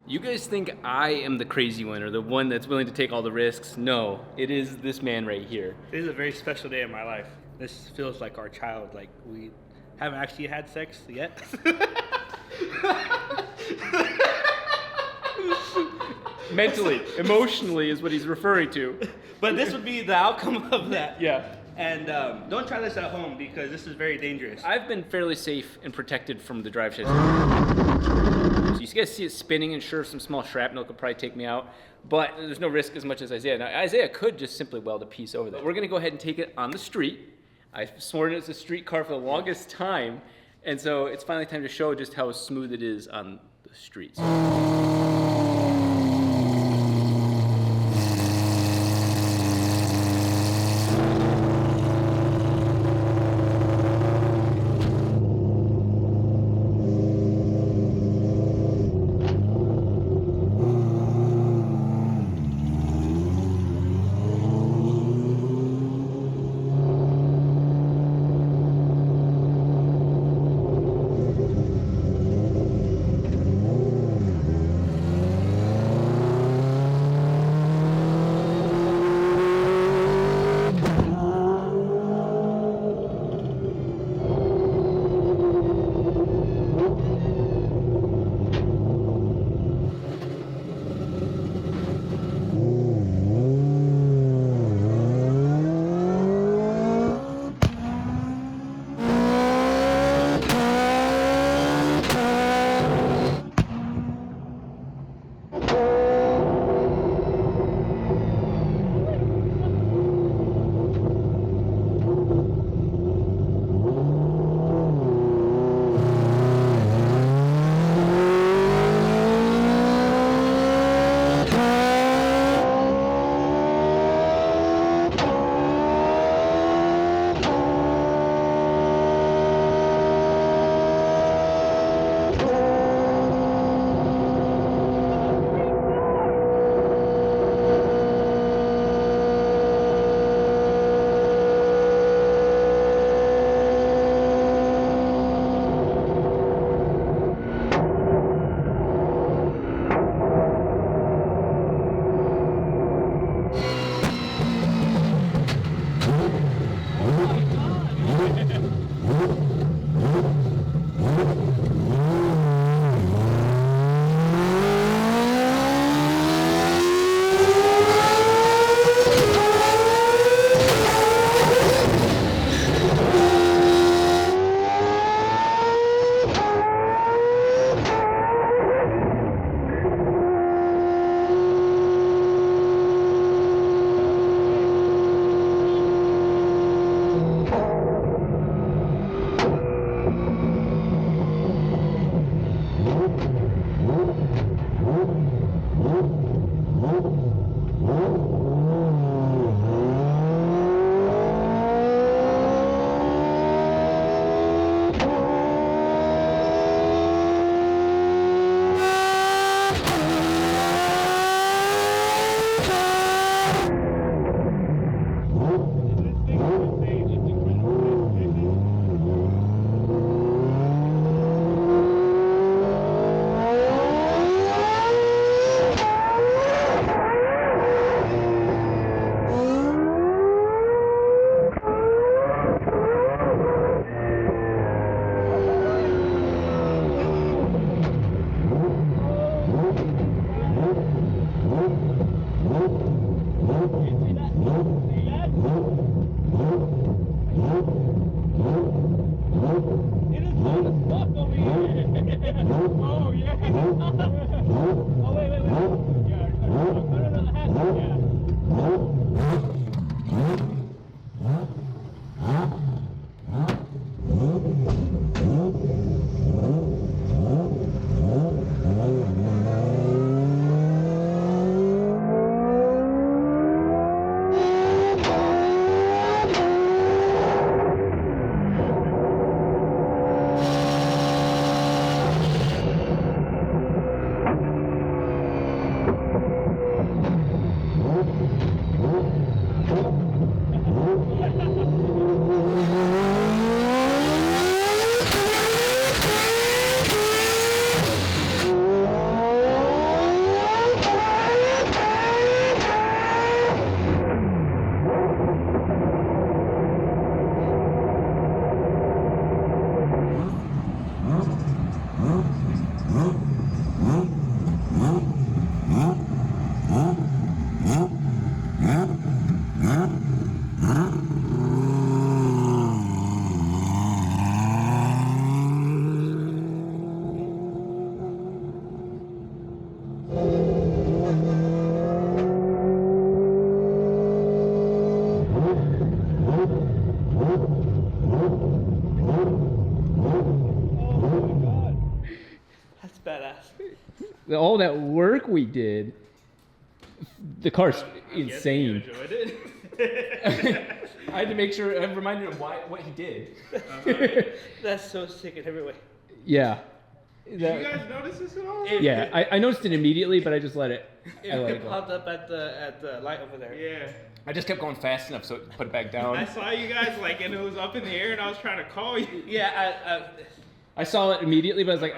You guys think I am the crazy one or the one that's willing to take all the risks? No, it is this man right here. This is a very special day in my life. This feels like our child. Like we haven't actually had sex yet. Mentally, emotionally is what he's referring to. But this would be the outcome of that. Yeah. And don't try this at home because this is very dangerous. I've been fairly safe and protected from the drive shaft. So you guys see it spinning, and sure, some small shrapnel could probably take me out, but there's no risk as much as Isaiah. Now, Isaiah could just simply weld a piece over there. We're going to go ahead and take it on the street. I've sworn it's a street car for the longest time, and so it's finally time to show just how smooth it is on the streets. all that work we did, the car's insane. You enjoyed it? I had to make sure, I reminded him what he did. That's so sick in every way. Yeah. Did you guys notice this at all? Yeah, I noticed it immediately, but I just let it. I let it It go. popped up at the light over there. Yeah. I just kept going fast enough so it put it back down. I saw you guys like, and it was up in the air, and I was trying to call you. Yeah, I saw it immediately, but I was like,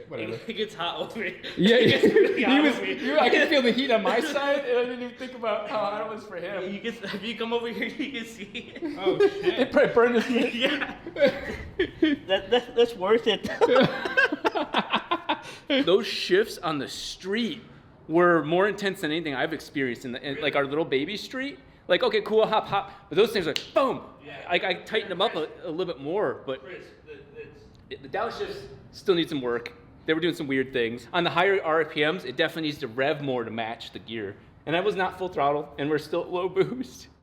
whatever. it gets hot over here. Yeah, It gets really hot over here. I could feel the heat on my side, and I didn't even think about how hot it was for him. If you come over here, you can see it. Oh shit. It probably burned his Yeah. That's worth it. Those shifts on the street were more intense than anything I've experienced in like our little baby street. Like, okay, cool, hop. But those things are like, boom. Yeah. I tightened them up a little bit more, but the downshifts still need some work. They were doing some weird things. On the higher RPMs, it definitely needs to rev more to match the gear. And that was not full throttle, and we're still at low boost.